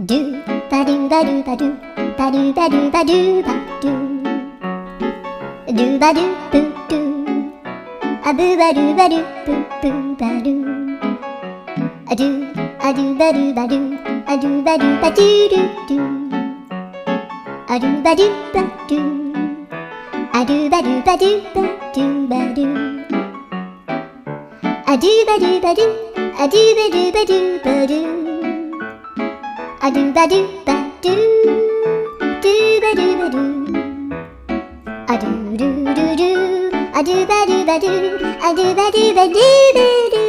ドゥバドゥバドゥバドゥバドゥバドゥバドゥバドゥドゥバドゥブドゥアブバドゥバドゥブブバドゥアドゥアドゥバドゥバドゥアドゥバドゥバドゥドゥドゥアドゥバドゥバドゥアドゥバドゥバドゥバドゥバドゥアドゥバドゥバドゥアドゥバドゥバドゥバドゥアドゥバドゥバドゥドゥバドゥバドゥアドゥルルルアドゥバドゥバドゥアドゥバドゥバドゥバドゥ